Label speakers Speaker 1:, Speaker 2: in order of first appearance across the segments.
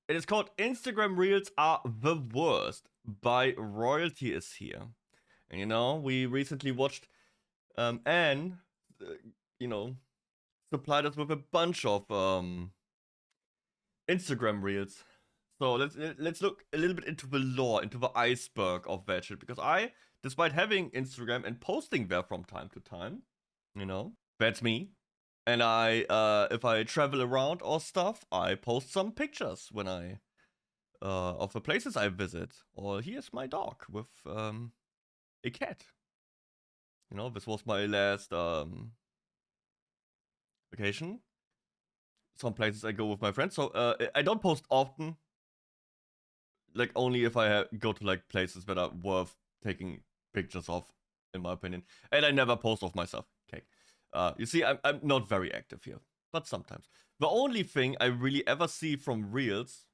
Speaker 1: It is called Instagram Reels Are the Worst by Royalty is here. And you know, we recently watched Anne, you know, supplied us with a bunch of Instagram Reels. So let's look a little bit into the lore, into the iceberg of that shit. Because I, despite having Instagram and posting there from time to time, you know, that's me. And I, if I travel around or stuff, I post some pictures when I, of the places I visit. Or here's my dog with a cat. You know, this was my last vacation. Some places I go with my friends. So I don't post often. Like only if I go to like places that are worth taking pictures of, in my opinion. And I never post of myself. Okay. You see, I'm not very active here, but sometimes. The only thing I really ever see from Reels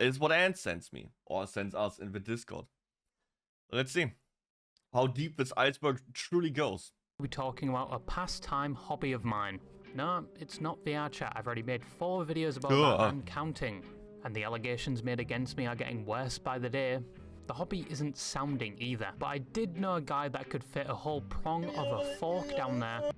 Speaker 1: is what Ant sends me, or sends us in the Discord. Let's see how deep this iceberg truly goes.
Speaker 2: We're talking about a pastime hobby of mine. No, it's not VR chat. I've already made 4 videos about that and counting. And the allegations made against me are getting worse by the day. The hobby isn't sounding either, but I did know a guy that could fit a whole prong of a fork down there.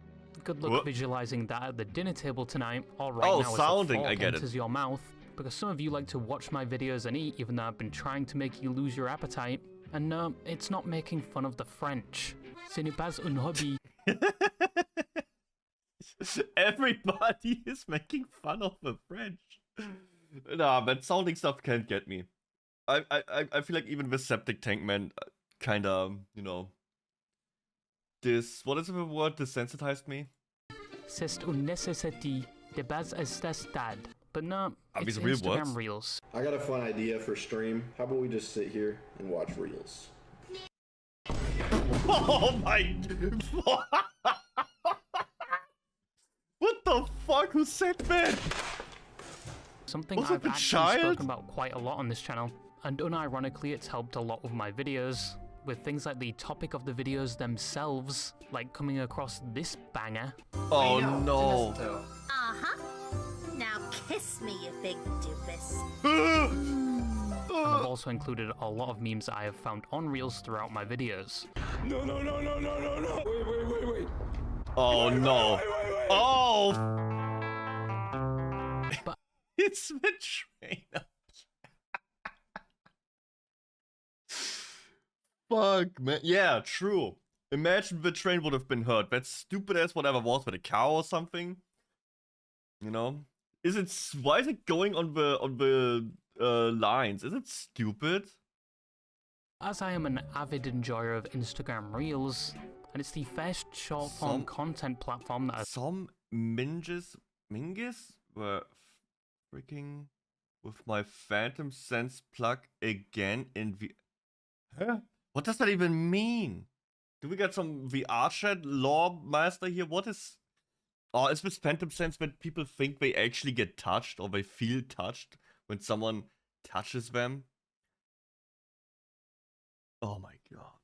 Speaker 2: Good luck visualizing that at the dinner table tonight, or right now
Speaker 1: sounding,
Speaker 2: as the
Speaker 1: I get
Speaker 2: enters your mouth, because some of you like to watch my videos and eat even though I've been trying to make you lose your appetite. And no, it's not making fun of the French. Ce n'est pas un hobby.
Speaker 1: Everybody is making fun of the French. Nah, but sounding stuff can't get me. I feel like even the septic tank man kinda, you know, what is the word, desensitized me?
Speaker 2: C'est une nécessité de base à ce stade. But no, it's
Speaker 1: real
Speaker 2: Instagram
Speaker 1: words?
Speaker 2: Reels.
Speaker 3: I got a fun idea for stream. How about we just sit here and watch Reels?
Speaker 1: Oh my... What the fuck? Who said that?
Speaker 2: Something I've actually spoken about quite a lot on this channel, and unironically it's helped a lot with my videos, with things like the topic of the videos themselves, like coming across this banger.
Speaker 1: Oh no.
Speaker 4: Uh-huh. Now kiss me, you big doofus.
Speaker 2: And I've also included a lot of memes that I have found on Reels throughout my videos.
Speaker 5: No. Wait.
Speaker 1: Oh no.
Speaker 5: Wait.
Speaker 1: Oh!
Speaker 2: But
Speaker 1: It's the trainer. Fuck, man. Yeah, true. Imagine the train would have been hurt. That stupid ass whatever was with a cow or something. You know? Why is it going on the lines? Is it stupid?
Speaker 2: as I am an avid enjoyer of Instagram Reels, and it's the first short-form content platform that
Speaker 1: Some minges were freaking with my Phantom Sense plug again in Huh? What does that even mean? Do we get some VR chat lore master here? What is... Oh, is this Phantom Sense when people think they actually get touched or they feel touched when someone touches them? Oh my god.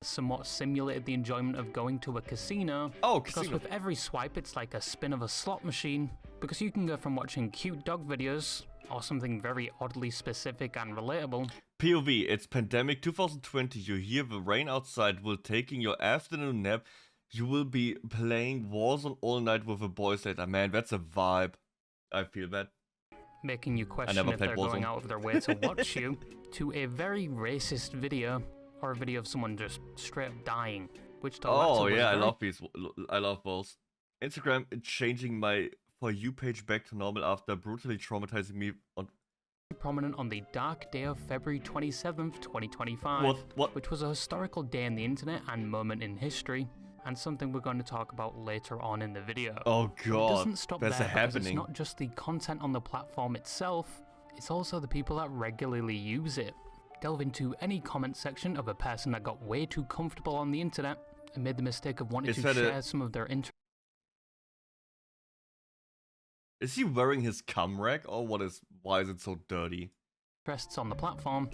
Speaker 2: somewhat simulated the enjoyment of going to a casino.
Speaker 1: Oh,
Speaker 2: because
Speaker 1: casino.
Speaker 2: with every swipe, it's like a spin of a slot machine. Because you can go from watching cute dog videos, or something very oddly specific and relatable.
Speaker 1: POV, it's pandemic 2020. You hear the rain outside while taking your afternoon nap. You will be playing Warzone all night with the boys later. Man, that's a vibe. I feel that.
Speaker 2: Making you question if they're going out of their way to watch you, to a very racist video, or a video of someone just straight up dying. Which the
Speaker 1: Oh
Speaker 2: latter was
Speaker 1: yeah, I
Speaker 2: very
Speaker 1: love these. I love those. Instagram changing my For You page back to normal after brutally traumatizing me on...
Speaker 2: prominent on the dark day of February 27th, 2025,
Speaker 1: What?
Speaker 2: which was a historical day in the internet and moment in history, and something we're going to talk about later on in the video.
Speaker 1: Oh
Speaker 2: But it
Speaker 1: god,
Speaker 2: doesn't stop
Speaker 1: that's
Speaker 2: there because it's
Speaker 1: happening.
Speaker 2: not just the content on the platform itself, it's also the people that regularly use it. Delve into any comment section of a person that got way too comfortable on the internet and made the mistake of wanting
Speaker 1: Is
Speaker 2: to
Speaker 1: that
Speaker 2: share some of their
Speaker 1: Is he wearing his cum rag or what is... Why is it so dirty?
Speaker 2: interests on the platform.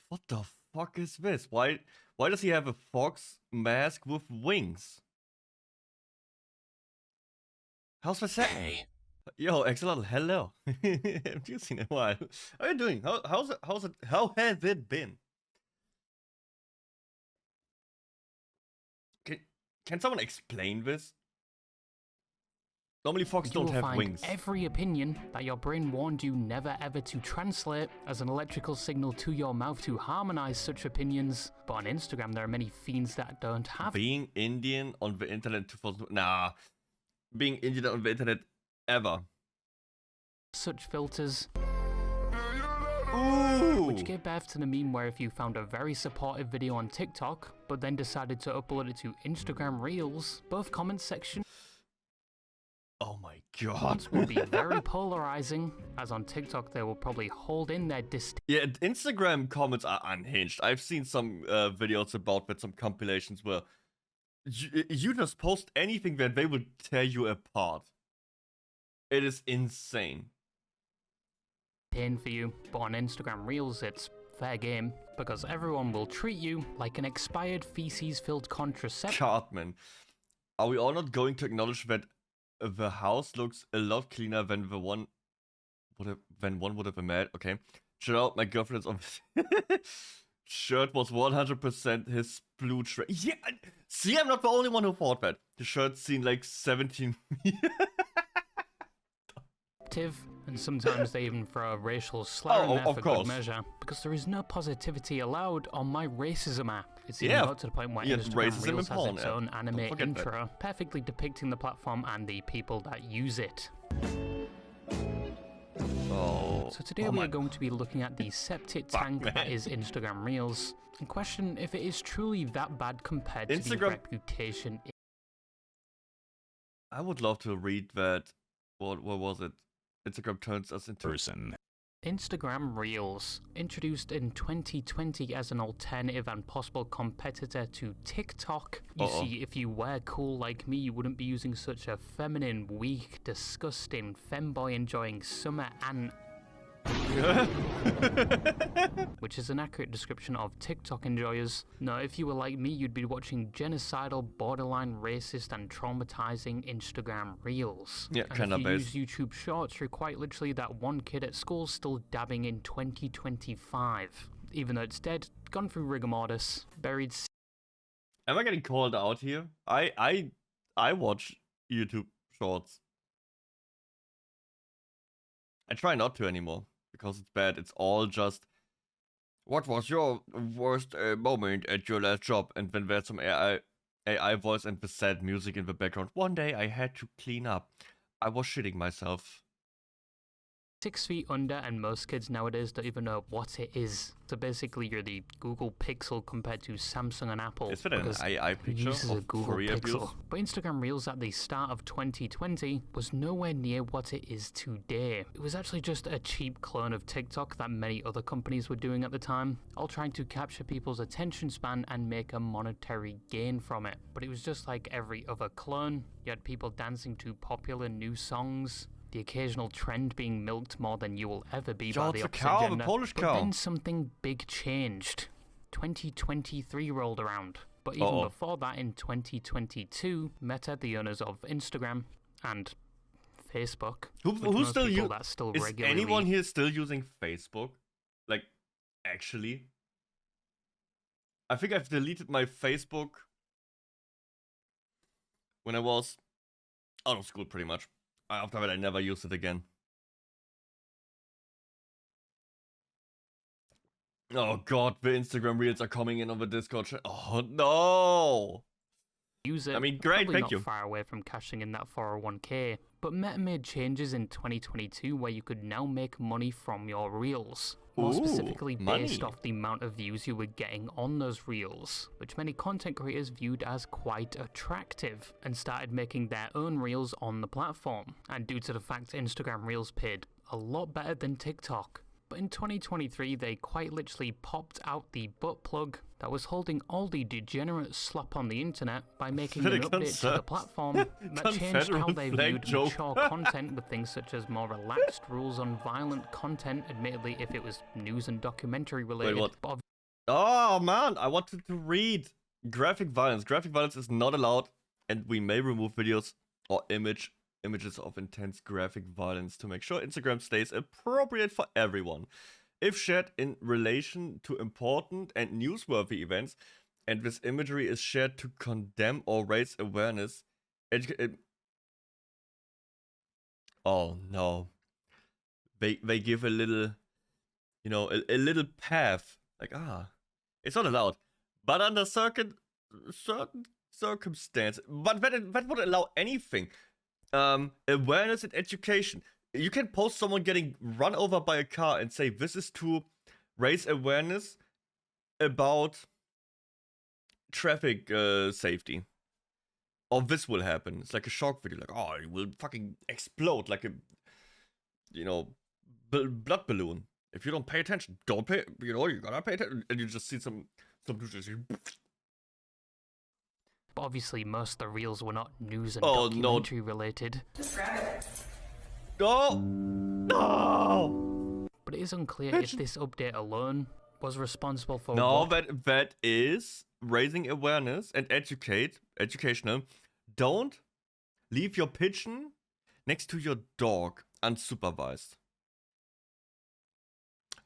Speaker 1: What the fuck is this? Why does he have a fox mask with wings? How's this?
Speaker 6: Hey,
Speaker 1: Yo, excellent. Hello. Haven't you seen in a while? How are you doing? How has it been? Can someone explain this? Normally fox don't have wings.
Speaker 2: Every opinion that your brain warned you never ever to translate as an electrical signal to your mouth to harmonize such opinions. But on Instagram, there are many fiends that don't have.
Speaker 1: Being Indian on the internet 2000. Nah. Being Indian on the internet ever.
Speaker 2: Such filters.
Speaker 1: Ooh.
Speaker 2: Which gave birth to the meme where if you found a very supportive video on TikTok, but then decided to upload it to Instagram Reels, both comment sections.
Speaker 1: Oh my god.
Speaker 2: Will be very polarizing, as on TikTok they will probably hold in their
Speaker 1: Yeah, Instagram comments are unhinged. I've seen some videos about with some compilations where you just post anything that they will tear you apart. It is insane.
Speaker 2: Pain for you, but on Instagram Reels it's fair game, because everyone will treat you like an expired feces-filled contraceptive.
Speaker 1: Cartman, are we all not going to acknowledge that the house looks a lot cleaner than one would have imagined? Okay. Shout out, my girlfriend's on shirt was 100% his blue tray. Yeah, see, I'm not the only one who thought that. The shirt's seen like 17.
Speaker 2: And sometimes they even throw a racial slur in there for good measure, because there is no positivity allowed on my racism app. It's even got to the point where Instagram Reels has its own anime intro, perfectly depicting the platform and the people that use it. So today we are going to be looking at the septic tank that is Instagram Reels, and question if it is truly that bad compared to the reputation.
Speaker 1: I would love to read that. What was it? Instagram turns us into person.
Speaker 2: Instagram Reels, introduced in 2020 as an alternative and possible competitor to TikTok. You see, if you were cool like me, you wouldn't be using such a feminine, weak, disgusting, femboy enjoying summer and which is an accurate description of TikTok enjoyers. No, if you were like me, you'd be watching genocidal, borderline racist and traumatizing Instagram Reels.
Speaker 1: Yeah, kind of
Speaker 2: based. If you use YouTube Shorts, you're quite literally that one kid at school still dabbing in 2025. Even though it's dead, gone through rigor mortis, buried.
Speaker 1: Am I getting called out here? I watch YouTube Shorts. I try not to anymore, because it's bad. It's all just, what was your worst moment at your last job? And then there's some AI voice and the sad music in the background. One day I had to clean up. I was shitting myself.
Speaker 2: 6 feet under, and most kids nowadays don't even know what it is. So basically, you're the Google Pixel compared to Samsung and Apple.
Speaker 1: Is that an AI picture of
Speaker 2: Google
Speaker 1: Pixel?
Speaker 2: Pixel? But Instagram Reels at the start of 2020 was nowhere near what it is today. It was actually just a cheap clone of TikTok that many other companies were doing at the time, all trying to capture people's attention span and make a monetary gain from it. But it was just like every other clone. You had people dancing to popular new songs, the occasional trend being milked more than you will ever be by the opposite gender.
Speaker 1: Polish
Speaker 2: but then something big changed. 2023 rolled around. But even before that, in 2022, Meta, the owners of Instagram and Facebook,
Speaker 1: who's still using? Is anyone here still using Facebook? Like, actually? I think I've deleted my Facebook when I was out of school, pretty much. After that, I never used it again. Oh god, the Instagram Reels are coming in on the Discord chat. Oh no!
Speaker 2: Use it.
Speaker 1: I mean, great, thank you.
Speaker 2: Not far away from cashing in that 401k. But Meta made changes in 2022 where you could now make money from your Reels. More specifically based off the amount of views you were getting on those Reels, which many content creators viewed as quite attractive and started making their own Reels on the platform. And due to the fact Instagram Reels paid a lot better than TikTok. But in 2023, they quite literally popped out the butt plug that was holding all the degenerate slop on the internet by making an update to the platform that changed how they viewed mature content with things such as more relaxed rules on violent content, admittedly if it was news and documentary related.
Speaker 1: Wait, what? Oh man, I wanted to read graphic violence. Graphic violence is not allowed, and we may remove videos or images images of intense graphic violence to make sure Instagram stays appropriate for everyone. If shared in relation to important and newsworthy events, and this imagery is shared to condemn or raise awareness, oh no. They give a little, you know, a little path. Like, it's not allowed. But under certain circumstances, but that would allow anything. Awareness and education. You can post someone getting run over by a car and say this is to raise awareness about traffic safety. Or this will happen. It's like a shock video. Like, oh, it will fucking explode like a, you know, blood balloon. If you don't pay attention, you gotta pay attention. And you just see some dudes just...
Speaker 2: But obviously, most of the reels were not news and documentary related.
Speaker 1: No! No!
Speaker 2: But it is unclear if this update alone was responsible for
Speaker 1: that is raising awareness and educational. Don't leave your pigeon next to your dog unsupervised.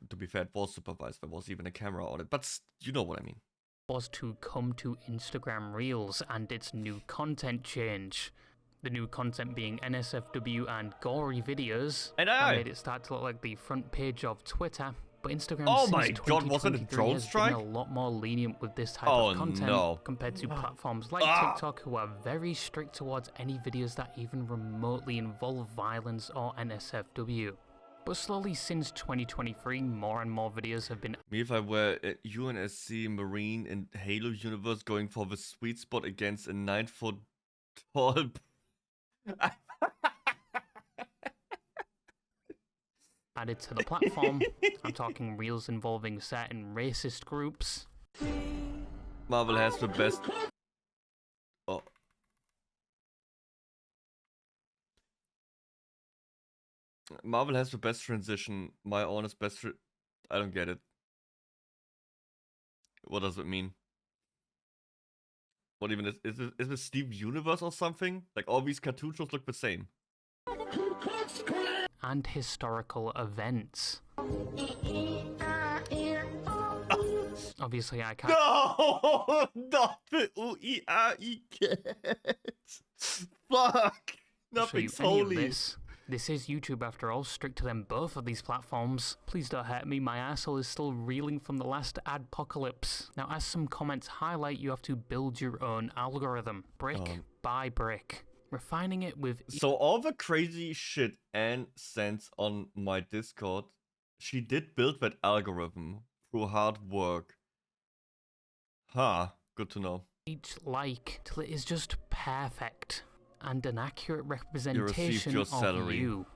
Speaker 1: To be fair, it was supervised. There was even a camera on it, but you know what I mean.
Speaker 2: Was to come to Instagram Reels and its new content change. The new content being NSFW and gory videos.
Speaker 1: And
Speaker 2: that made it start to look like the front page of Twitter. But Instagram
Speaker 1: since 2023
Speaker 2: has been a lot more lenient with this type of content compared to platforms like TikTok, who are very strict towards any videos that even remotely involve violence or NSFW. But slowly since 2023, more and more videos have been...
Speaker 1: Me if I were a UNSC Marine in Halo universe going for the sweet spot against a 9-foot tall...
Speaker 2: added to the platform. I'm talking reels involving certain racist groups.
Speaker 1: Marvel has the best... Oh. Marvel has the best transition. My honest best... I don't get it. What does it mean? What even is this Steve Universe or something? Like all these cartoon shows look the same.
Speaker 2: And historical events. Obviously, I can't.
Speaker 1: No, not the UEAE. Fuck. Nothing's holy.
Speaker 2: This is YouTube after all, strict to them both of these platforms. Please don't hurt me, my asshole is still reeling from the last adpocalypse. Now, as some comments highlight, you have to build your own algorithm, brick by brick, refining it with...
Speaker 1: So all the crazy shit Anne sends on my Discord, she did build that algorithm through hard work. Good to know.
Speaker 2: Each like till it is just perfect and an accurate representation of you.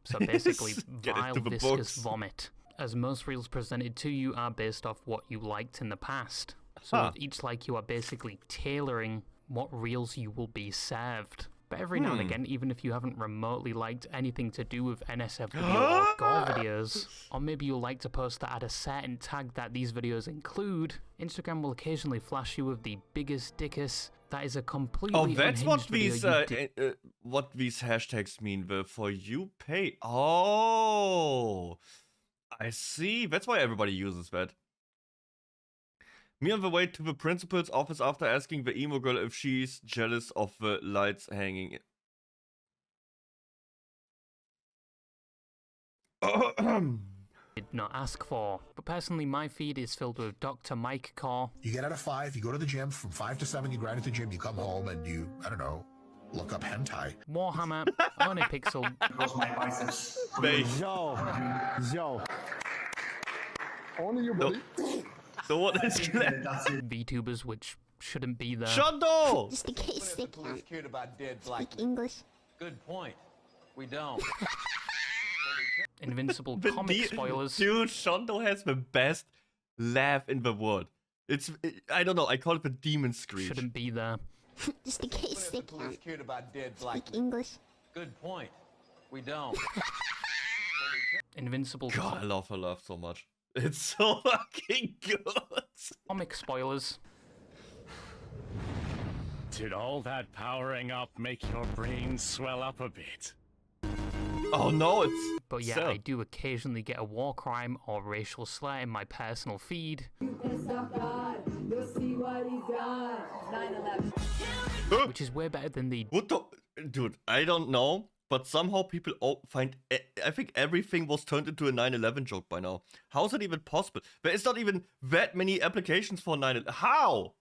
Speaker 2: So basically, vile, viscous vomit. As most reels presented to you are based off what you liked in the past. So with each like, you are basically tailoring what reels you will be served. But every now and again, even if you haven't remotely liked anything to do with NSFW or gore videos, or maybe you'll like to post that add a certain tag that these videos include, Instagram will occasionally flash you with the biggest dickus. That is a completely
Speaker 1: that's what these what these hashtags mean. The For You pay. Oh, I see. That's why everybody uses that. Me on the way to the principal's office after asking the emo girl if she's jealous of the lights hanging.
Speaker 2: Did not ask for. But personally, my feed is filled with Dr. Mike Core.
Speaker 5: You get out of 5, you go to the gym, from 5 to 7 you grind at the gym, you come home and you, I don't know, look up hentai.
Speaker 2: Warhammer, Onipixel.
Speaker 6: Because my biceps.
Speaker 7: Yo. Only you, buddy.
Speaker 1: So what is
Speaker 2: Vtubers, which shouldn't be there.
Speaker 1: Shondo!
Speaker 4: Just in case they can't speak English.
Speaker 6: Good point. We don't.
Speaker 2: Invincible comic spoilers.
Speaker 1: Dude, Shondo has the best laugh in the world. I don't know, I call it the demon screech.
Speaker 2: Shouldn't be there.
Speaker 4: Just in case they can't speak English.
Speaker 6: Good point. We don't.
Speaker 2: Invincible.
Speaker 1: God, I love her laugh so much. It's so fucking good.
Speaker 2: Comic spoilers.
Speaker 8: Did all that powering up make your brain swell up a bit?
Speaker 1: Oh no, it's...
Speaker 2: But yeah,
Speaker 1: Sell.
Speaker 2: I do occasionally get a war crime or racial slur in my personal feed. Which is way better than the...
Speaker 1: What the... Dude, I don't know, but somehow people find... I think everything was turned into a 9/11 joke by now. How is that even possible? There is not even that many applications for 9/11. How?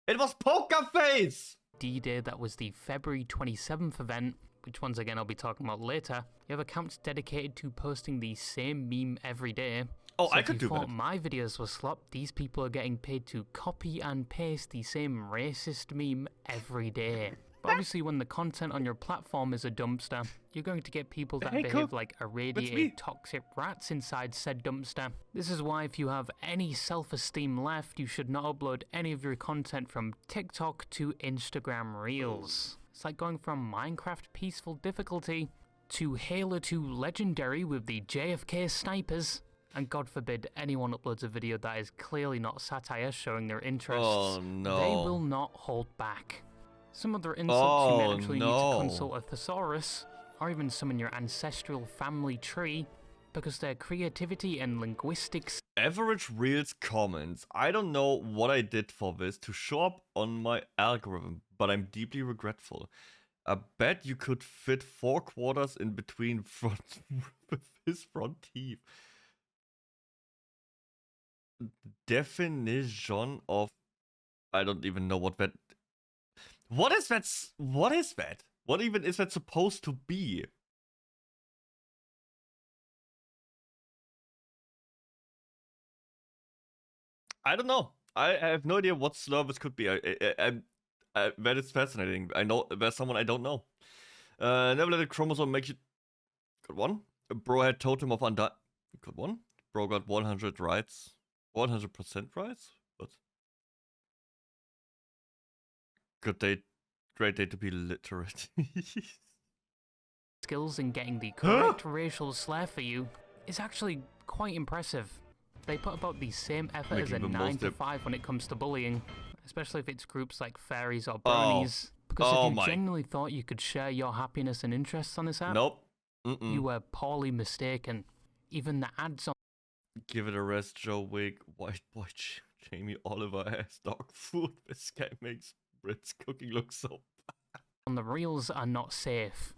Speaker 1: It was Poker Face!
Speaker 2: D-Day that was the February 27th event, which once again I'll be talking about later. You have accounts dedicated to posting the same meme every day.
Speaker 1: Oh,
Speaker 2: So
Speaker 1: I
Speaker 2: if
Speaker 1: could
Speaker 2: you
Speaker 1: do
Speaker 2: thought
Speaker 1: that.
Speaker 2: my videos were slop, these people are getting paid to copy and paste the same racist meme every day. But obviously when the content on your platform is a dumpster, you're going to get people that
Speaker 1: Hey,
Speaker 2: behave
Speaker 1: Coop.
Speaker 2: like
Speaker 1: me.
Speaker 2: irradiated toxic rats inside said dumpster. This is why if you have any self-esteem left, you should not upload any of your content from TikTok to Instagram Reels. It's like going from Minecraft peaceful difficulty to Halo 2 Legendary with the JFK snipers. And God forbid anyone uploads a video that is clearly not satire showing their interests.
Speaker 1: Oh no.
Speaker 2: They will not hold back. Some other insults you may
Speaker 1: Oh,
Speaker 2: actually need
Speaker 1: no.
Speaker 2: to consult a thesaurus, or even summon your ancestral family tree, because their creativity and linguistics.
Speaker 1: Average Reels comments. I don't know what I did for this to show up on my algorithm, but I'm deeply regretful. I bet you could fit 4 quarters in between front with his front teeth. Definition of... I don't even know what that... What is that? What is that? What even is that supposed to be? I don't know. I have no idea what slur this could be. That is fascinating. I know there's someone I don't know. Never let a chromosome make you... Good one. Bro had totem of undying... Good one. Bro got 100 rights. 100% rights? What? Good day. Great day to be literate.
Speaker 2: Skills in getting the correct racial slur for you is actually quite impressive. They put about the same effort as a
Speaker 1: Making the
Speaker 2: 9
Speaker 1: most
Speaker 2: to
Speaker 1: of-
Speaker 2: 5 when it comes to bullying, especially if it's groups like fairies or
Speaker 1: Oh.
Speaker 2: bronies. Because
Speaker 1: Oh
Speaker 2: if you
Speaker 1: my-
Speaker 2: genuinely thought you could share your happiness and interests on this app,
Speaker 1: Nope. Mm-mm.
Speaker 2: you were poorly mistaken. Even the ads
Speaker 1: Give it a rest, Joe Wick. White boy Jamie Oliver has dog food. This guy makes Brits cooking look so...
Speaker 2: on the reels are not safe.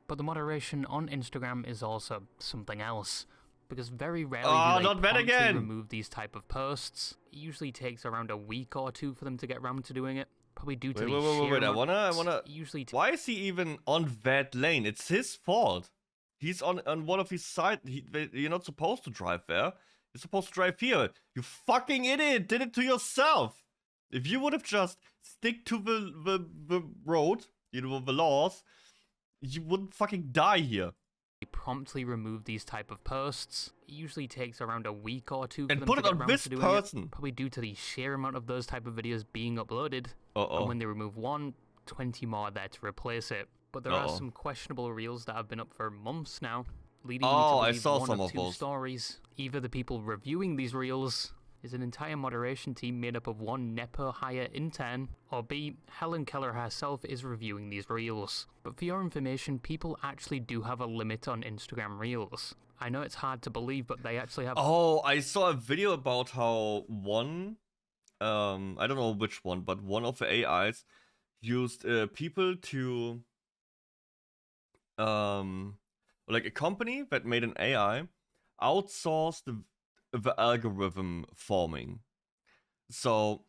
Speaker 2: But the moderation on Instagram is also something else. Because very rarely
Speaker 1: Oh,
Speaker 2: do they
Speaker 1: not that
Speaker 2: promptly
Speaker 1: again!
Speaker 2: remove these type of posts. It usually takes around a week or two for them to get around to doing it. Probably due to
Speaker 1: Wait,
Speaker 2: the
Speaker 1: wait,
Speaker 2: sheer
Speaker 1: I
Speaker 2: amount-
Speaker 1: wanna...
Speaker 2: It usually
Speaker 1: Why is he even on that lane? It's his fault. He's on one of his side. You're not supposed to drive there. You're supposed to drive here. You fucking idiot! Did it to yourself. If you would have just stick to the road, you know, the laws, you wouldn't fucking die here.
Speaker 2: promptly remove these type of posts. It usually takes around a week or two for
Speaker 1: And
Speaker 2: them
Speaker 1: put
Speaker 2: to
Speaker 1: it
Speaker 2: get
Speaker 1: on
Speaker 2: around
Speaker 1: this
Speaker 2: to doing
Speaker 1: person.
Speaker 2: it, probably due to the sheer amount of those type of videos being uploaded.
Speaker 1: Uh-oh.
Speaker 2: And when they remove one, 20 more are there to replace it. But there are
Speaker 1: Uh-oh.
Speaker 2: some questionable reels that have been up for months now, leading
Speaker 1: Oh,
Speaker 2: me to
Speaker 1: I
Speaker 2: believe
Speaker 1: saw
Speaker 2: one
Speaker 1: some
Speaker 2: of
Speaker 1: of
Speaker 2: two
Speaker 1: those.
Speaker 2: stories. Either the people reviewing these reels is an entire moderation team made up of one Nepo hire intern, or B, Helen Keller herself is reviewing these reels. But for your information, people actually do have a limit on Instagram reels. I know it's hard to believe, but they actually have...
Speaker 1: Oh, I saw a video about how one, I don't know which one, but one of the AIs used people to, like a company that made an AI outsourced the algorithm forming. So,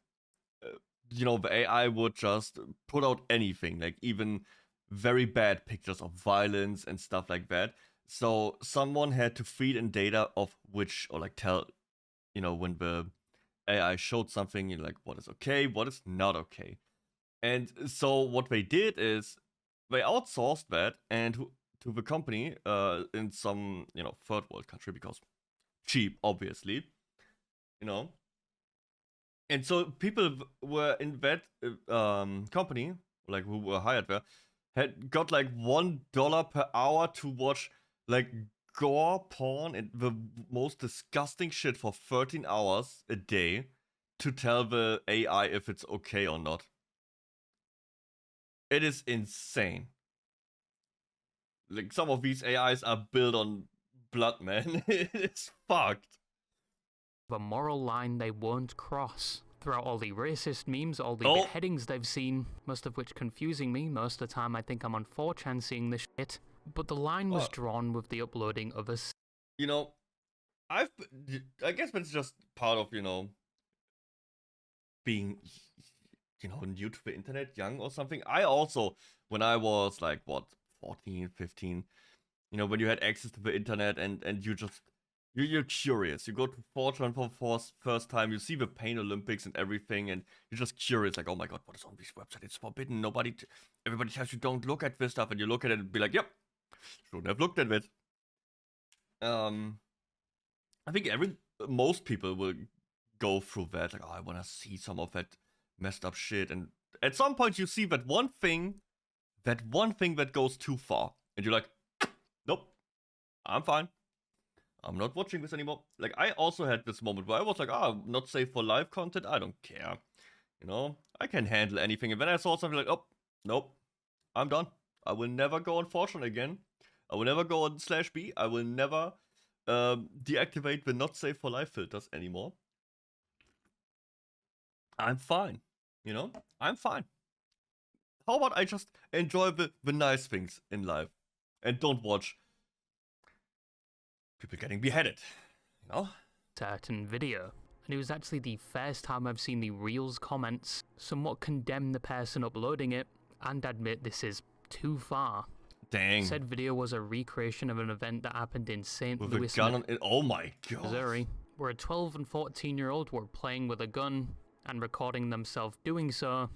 Speaker 1: you know, the AI would just put out anything, like even very bad pictures of violence and stuff like that. So someone had to feed in data of which, or like tell, you know, when the AI showed something, you're like, what is okay, what is not okay. And so what they did is they outsourced that and to the company in some, you know, third world country, because cheap, obviously, you know. And so people were in that company, like who were hired there, had got like $1 per hour to watch like gore porn and the most disgusting shit for 13 hours a day to tell the AI if it's okay or not. It is insane. Like, some of these AIs are built on blood, man. It's fucked.
Speaker 2: A moral line they won't cross. Throughout all the racist memes, all the beheadings they've seen, most of which confusing me. Most of the time I think I'm on 4chan seeing this shit. But the line was drawn with the uploading of a...
Speaker 1: You know, I guess that's just part of, you know, being, you know, new to the internet, young or something. I also, when I was like, what, 14, 15, you know, when you had access to the internet and you just... You're curious. You go to 4chan for the first time. You see the Pain Olympics and everything, and you're just curious. Like, oh my god, what is on this website? It's forbidden. Everybody tells you don't look at this stuff, and you look at it and be like, yep, shouldn't have looked at it. I think most people will go through that. Like, oh, I want to see some of that messed up shit. And at some point, you see that one thing that goes too far, and you're like, nope, I'm fine. I'm not watching this anymore. Like, I also had this moment where I was like, not safe for live content. I don't care. You know, I can handle anything. And then I saw something like, oh, nope, I'm done. I will never go on 4chan again. I will never go on /B. I will never deactivate the not safe for live filters anymore. I'm fine. You know, I'm fine. How about I just enjoy the nice things in life and don't watch people getting beheaded, you know?
Speaker 2: Certain video. And it was actually the first time I've seen the Reels comments somewhat condemn the person uploading it and admit this is too far.
Speaker 1: Dang.
Speaker 2: Said video was a recreation of an event that happened in St.
Speaker 1: With
Speaker 2: Louis,
Speaker 1: a gun on it. Oh my god.
Speaker 2: Missouri, where a 12 and 14-year-old were playing with a gun and recording themselves doing so.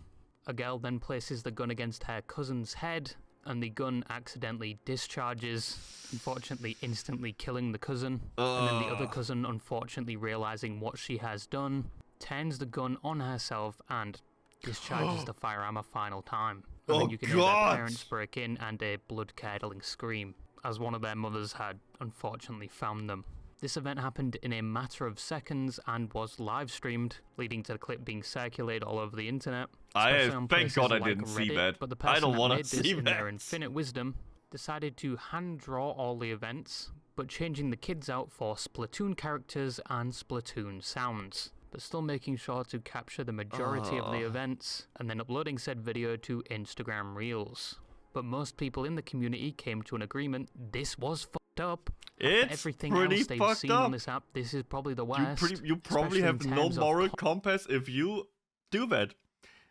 Speaker 2: A girl then places the gun against her cousin's head, and the gun accidentally discharges, unfortunately instantly killing the cousin. And then the other cousin, unfortunately realizing what she has done, turns the gun on herself and discharges the firearm a final time. And then you can hear their parents break in and a blood-curdling scream, as one of their mothers had unfortunately found them. This event happened in a matter of seconds and was live-streamed, leading to the clip being circulated all over the internet.
Speaker 1: Thank God I didn't see that.
Speaker 2: But the
Speaker 1: I
Speaker 2: person
Speaker 1: don't
Speaker 2: that
Speaker 1: want
Speaker 2: made
Speaker 1: to
Speaker 2: this
Speaker 1: see
Speaker 2: in
Speaker 1: that.
Speaker 2: their infinite wisdom decided to hand-draw all the events, but changing the kids out for Splatoon characters and Splatoon sounds, but still making sure to capture the majority of the events, and then uploading said video to Instagram Reels. But most people in the community came to an agreement this was fucked up.
Speaker 1: It's
Speaker 2: everything
Speaker 1: pretty
Speaker 2: else they've
Speaker 1: fucked
Speaker 2: seen
Speaker 1: up.
Speaker 2: on this app, this is probably the worst.
Speaker 1: You probably
Speaker 2: especially
Speaker 1: have
Speaker 2: in
Speaker 1: no
Speaker 2: terms of
Speaker 1: moral compass if you do that.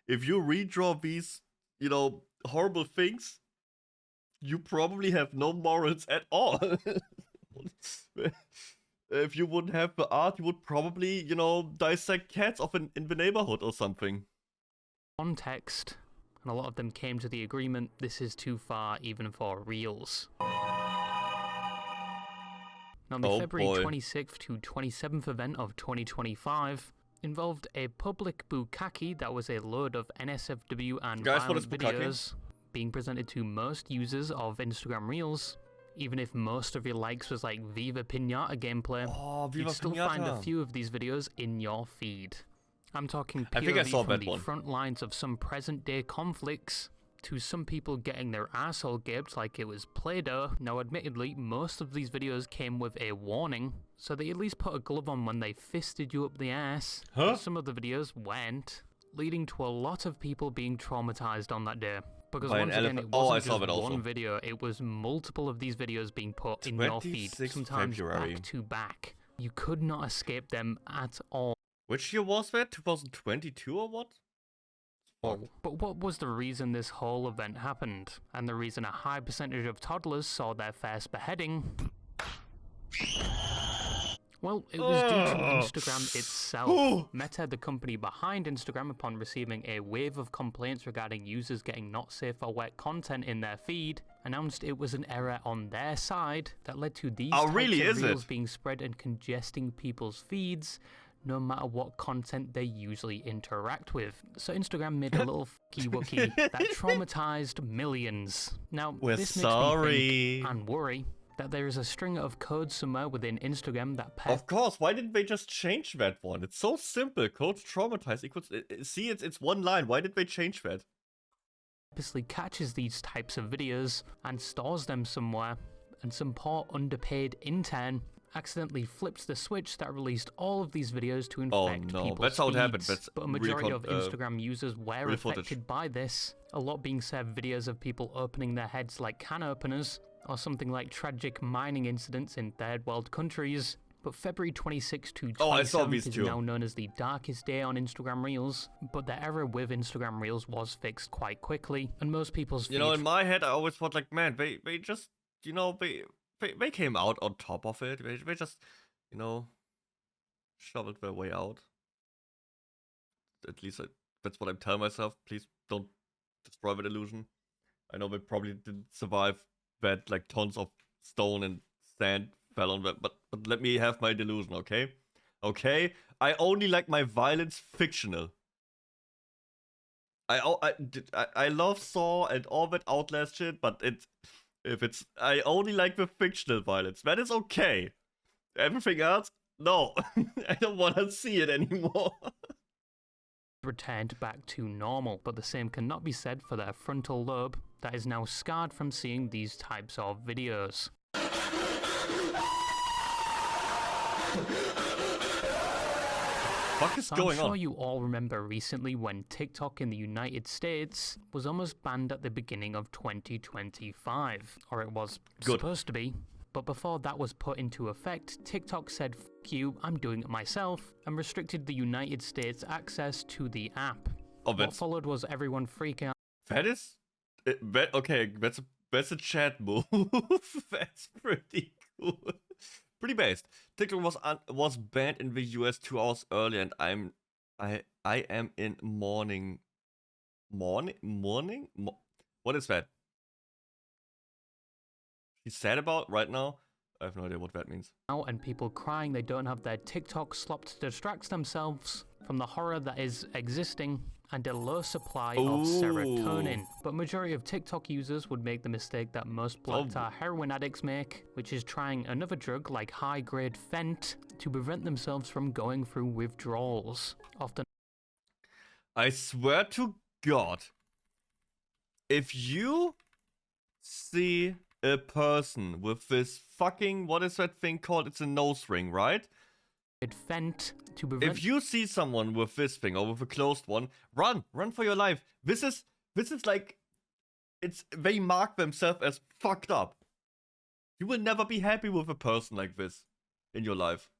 Speaker 1: If you redraw these, you know, horrible things, you probably have no morals at all. If you wouldn't have the art, you would probably, you know, dissect cats off in the neighborhood or something.
Speaker 2: Context, and a lot of them came to the agreement this is too far even for Reels. Now, the February 26th to 27th event of 2025 involved a public bukkake that was a load of NSFW and violent videos being presented to most users of Instagram Reels. Even if most of your likes was like Viva Pinata gameplay, you'd still find a few of these videos in your feed. I'm talking POV from the front lines of some present-day conflicts to some people getting their asshole gaped like it was Play-Doh. Now, admittedly, most of these videos came with a warning, so they at least put a glove on when they fisted you up the ass. But some of the videos went, leading to a lot of people being traumatized on that day. Because once again, it wasn't just one video, it was multiple of these videos being put in your feed, sometimes back to back. You could not escape them at all.
Speaker 1: Which year was that? 2022 or what?
Speaker 2: But what was the reason this whole event happened? And the reason a high percentage of toddlers saw their first beheading? Well, it was due to Instagram itself. Meta, the company behind Instagram, upon receiving a wave of complaints regarding users getting not safe or wet content in their feed, announced it was an error on their side that led to these types of reels being spread and congesting people's feeds, no matter what content they usually interact with. So Instagram made a little fucky-wucky that traumatized millions. Now, this makes me think and worry that there is a string of code somewhere within Instagram that...
Speaker 1: Of course, why didn't they just change that one? It's so simple. Code traumatize equals... See, it's one line. Why did they change that?
Speaker 2: purposely catches these types of videos and stores them somewhere, and some poor underpaid intern accidentally flips the switch that released all of these videos to infect people's
Speaker 1: That's how it happened.
Speaker 2: feeds.
Speaker 1: That's
Speaker 2: But a
Speaker 1: real
Speaker 2: majority of Instagram users were
Speaker 1: real
Speaker 2: affected
Speaker 1: footage.
Speaker 2: by this, a lot being served videos of people opening their heads like can openers, or something like tragic mining incidents in third world countries. But February 26 to 27 is now known as the darkest day on Instagram Reels, but the error with Instagram Reels was fixed quite quickly, and most people's
Speaker 1: You know, in my head, I always thought like, man, they just, you know, they came out on top of it. They just, you know, shoveled their way out. At least that's what I'm telling myself. Please don't destroy that illusion. I know they probably didn't survive that, like tons of stone and sand fell on them, but let me have my delusion, okay? Okay? I only like my violence fictional. I love Saw and all that Outlast shit, but I only like the fictional violence. That is okay. Everything else, no. I don't want to see it anymore.
Speaker 2: returned back to normal, but the same cannot be said for their frontal lobe that is now scarred from seeing these types of videos.
Speaker 1: What is going on?
Speaker 2: I'm sure you all remember recently when TikTok in the United States was almost banned at the beginning of 2025, or it was supposed to be. But before that was put into effect, TikTok said, "F you, I'm doing it myself," and restricted the United States access to the app. What followed was everyone freaking out.
Speaker 1: That is... okay, that's a chat move. That's pretty cool. Pretty based. TikTok was banned in the US 2 hours earlier, and I am in mourning. What is that? He's sad about right now? I have no idea what that means.
Speaker 2: And people crying they don't have their TikTok slopped to distract themselves from the horror that is existing and a low supply of serotonin. But majority of TikTok users would make the mistake that most black tar heroin addicts make, which is trying another drug like high-grade Fent to prevent themselves from going through withdrawals. Often,
Speaker 1: I swear to God, if you see a person with this fucking, what is that thing called? It's a nose ring, right?
Speaker 2: Fent to prevent.
Speaker 1: If you see someone with this thing or with a closed one, run for your life. This is like, they mark themselves as fucked up. You will never be happy with a person like this in your life.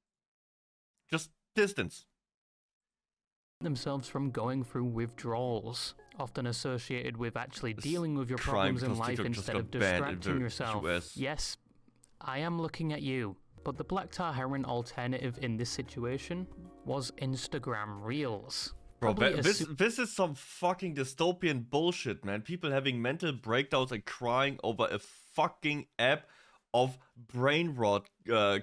Speaker 1: Just distance
Speaker 2: themselves from going through withdrawals, often associated with actually dealing with your problems in life instead of distracting yourself. Yes, I am looking at you. But the black tar heroin alternative in this situation was Instagram Reels.
Speaker 1: Bro, this is some fucking dystopian bullshit, man. People having mental breakdowns and crying over a fucking app of brain rot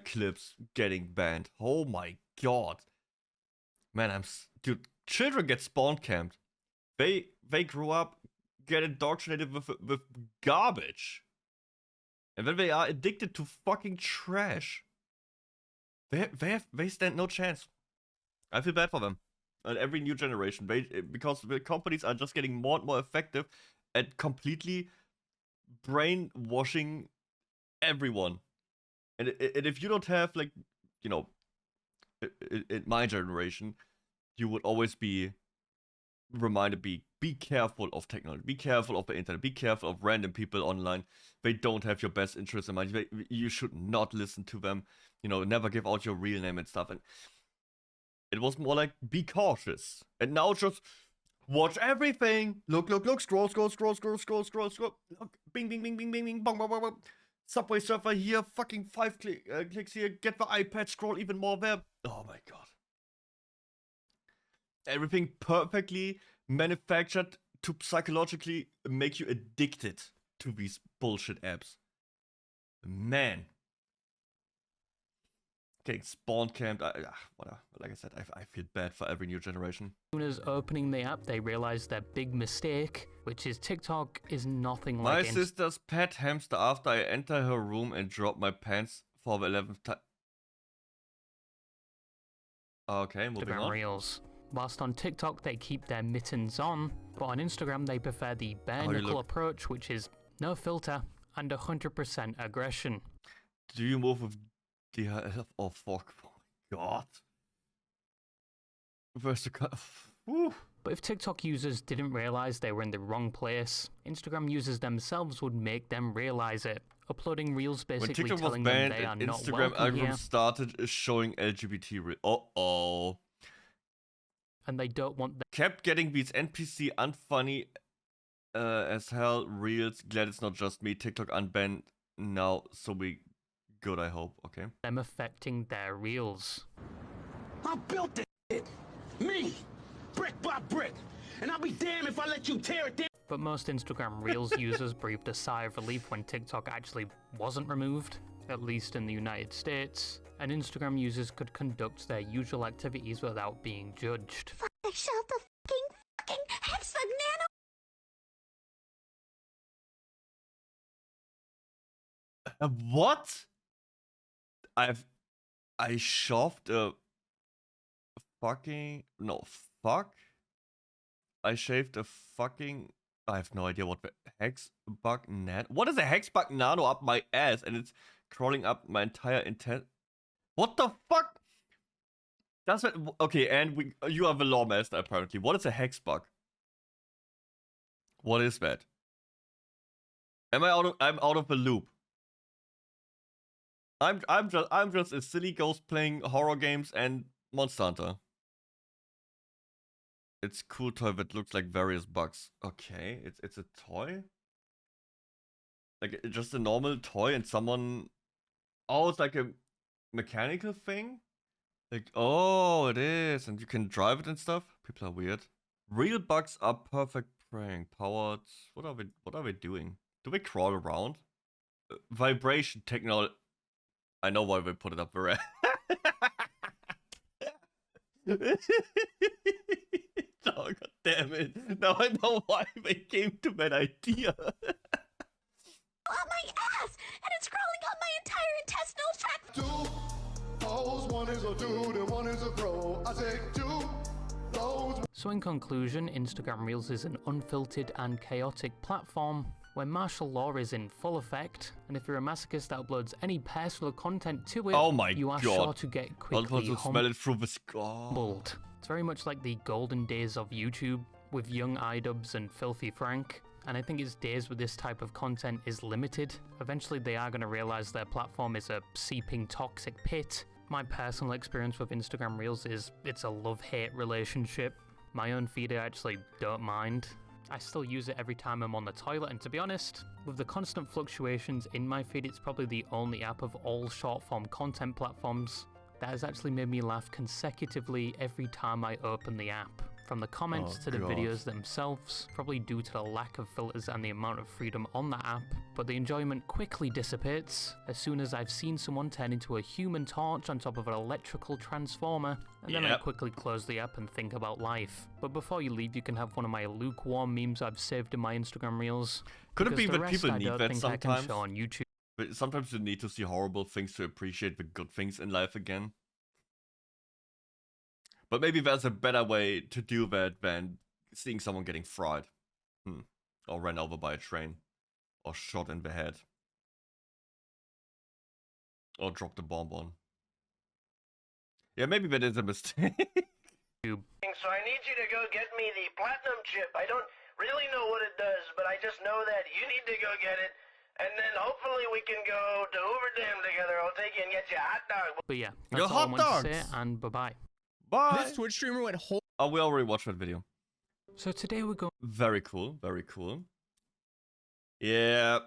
Speaker 1: clips getting banned. Oh my god. Man, dude, children get spawn camped. They grow up, get indoctrinated with garbage. And then they are addicted to fucking trash. They stand no chance. I feel bad for them. And every new generation, because the companies are just getting more and more effective at completely brainwashing everyone. And if you don't have, like, you know, in my generation, you would always be reminded, be careful of technology, be careful of the internet, be careful of random people online. They don't have your best interests in mind. You should not listen to them. You know, never give out your real name and stuff. And it was more like, be cautious. And now just watch everything. Look, scroll. Look, bing, bong, bong, bong. Subway Surfer here, fucking 5 clicks here. Get the iPad, scroll even more there. Oh my god. Everything perfectly manufactured to psychologically make you addicted to these bullshit apps. Man. Getting spawn camped, whatever. Like I said, I feel bad for every new generation.
Speaker 2: As soon as opening the app, they realize their big mistake, which is TikTok is nothing like
Speaker 1: my sister's pet hamster after I enter her room and drop my pants for the 11th time. Okay, moving on.
Speaker 2: Reels. Whilst on TikTok they keep their mittens on, But on Instagram, they prefer the bare knuckle approach, which is no filter and 100% aggression.
Speaker 1: Do you move with the... Oh, fuck. Oh, my God. Where's the...
Speaker 2: But if TikTok users didn't realize they were in the wrong place, Instagram users themselves would make them realize it. Uploading reels basically telling them they are not
Speaker 1: Instagram
Speaker 2: welcome
Speaker 1: algorithm
Speaker 2: here.
Speaker 1: started showing LGBT reels. Uh-oh.
Speaker 2: And they don't want them.
Speaker 1: Kept getting these NPC unfunny as hell reels. Glad it's not just me. TikTok unbanned now, so we good, I hope. Okay.
Speaker 2: Them affecting their reels.
Speaker 9: I built it. Me. Brick by brick. And I'll be damned if I let you tear it down.
Speaker 2: But most Instagram Reels users breathed a sigh of relief when TikTok actually wasn't removed, at least in the United States, and Instagram users could conduct their usual activities without being judged.
Speaker 4: I shot the fucking hexbug nano.
Speaker 1: What? I shoved a fucking... No, fuck. I shaved a fucking... I have no idea what the hexbug nano... What is a hexbug nano up my ass? And it's crawling up my entire intent... What the fuck? That's it. Okay, and you are the lawmaster apparently. What is a hexbug? What is that? I'm out of the loop. I'm just a silly ghost playing horror games and Monster Hunter. It's a cool toy that looks like various bugs. Okay, it's a toy? Like just a normal toy and someone... Oh, it's like a mechanical thing? Like, oh, it is, and you can drive it and stuff? People are weird. Real bugs are perfect preying. Powered... What are they doing? Do they crawl around? Vibration technology... I know why they put it up there. Oh, God damn it. Now I know why they came to that idea.
Speaker 4: On my ass! And it's crawling up my entire intestinal tract!
Speaker 7: 2 hoes, one is a dude and one is a bro. I take 2 loads.
Speaker 2: So in conclusion, Instagram Reels is an unfiltered and chaotic platform where martial law is in full effect, and if you're a masochist that uploads any personal content to it,
Speaker 1: oh my
Speaker 2: you are
Speaker 1: God.
Speaker 2: sure to get quickly
Speaker 1: smell it through the skull.
Speaker 2: humbled. It's very much like the golden days of YouTube, with young iDubbbz and Filthy Frank, and I think its days with this type of content is limited. Eventually they are going to realize their platform is a seeping toxic pit. My personal experience with Instagram Reels is it's a love-hate relationship. My own feed I actually don't mind. I still use it every time I'm on the toilet, and to be honest, with the constant fluctuations in my feed, it's probably the only app of all short-form content platforms that has actually made me laugh consecutively every time I open the app. From the comments to the videos themselves, probably due to the lack of filters and the amount of freedom on that app, but the enjoyment quickly dissipates as soon as I've seen someone turn into a human torch on top of an electrical transformer, and then I quickly close the app and think about life. But before you leave, you can have one of my lukewarm memes I've saved in my Instagram Reels.
Speaker 1: Could it be that people need that
Speaker 2: I
Speaker 1: sometimes?
Speaker 2: can show on YouTube.
Speaker 1: But sometimes you need to see horrible things to appreciate the good things in life again. But maybe there's a better way to do that than seeing someone getting fried. Or ran over by a train. Or shot in the head. Or dropped a bomb on. Yeah, maybe that is a mistake.
Speaker 10: So I need you to go get me the platinum chip. I don't really know what it does, but I just know that you need to go get it. And then hopefully we can go to Hoover Dam together. I'll take you and get you a hot dog.
Speaker 2: But yeah, that's all I wanted to say, and bye-bye.
Speaker 1: Bye!
Speaker 11: This Twitch streamer went whole...
Speaker 1: Oh, we already watched that video.
Speaker 2: So today we're going...
Speaker 1: Very cool, very cool. Yeah.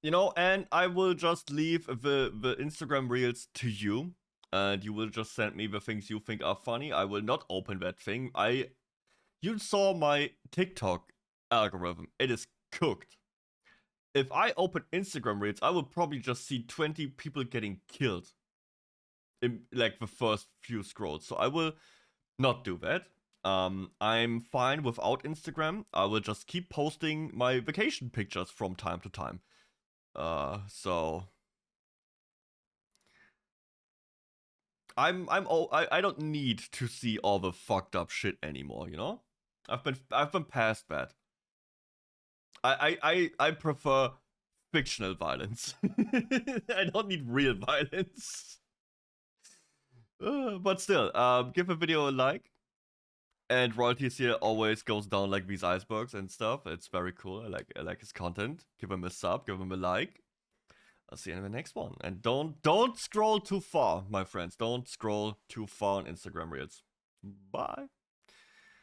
Speaker 1: You know, and I will just leave the Instagram Reels to you. And you will just send me the things you think are funny. I will not open that thing. You saw my TikTok algorithm. It is cooked. If I open Instagram Reels, I will probably just see 20 people getting killed in like the first few scrolls. So I will not do that. I'm fine without Instagram. I will just keep posting my vacation pictures from time to time. So I don't need to see all the fucked up shit anymore, you know? I've been past that. I prefer fictional violence. I don't need real violence. But still, give a video a like. And royalties here always goes down like these icebergs and stuff. It's very cool. I like his content. Give him a sub, give him a like. I'll see you in the next one. And don't scroll too far, my friends. Don't scroll too far on Instagram Reels. Bye.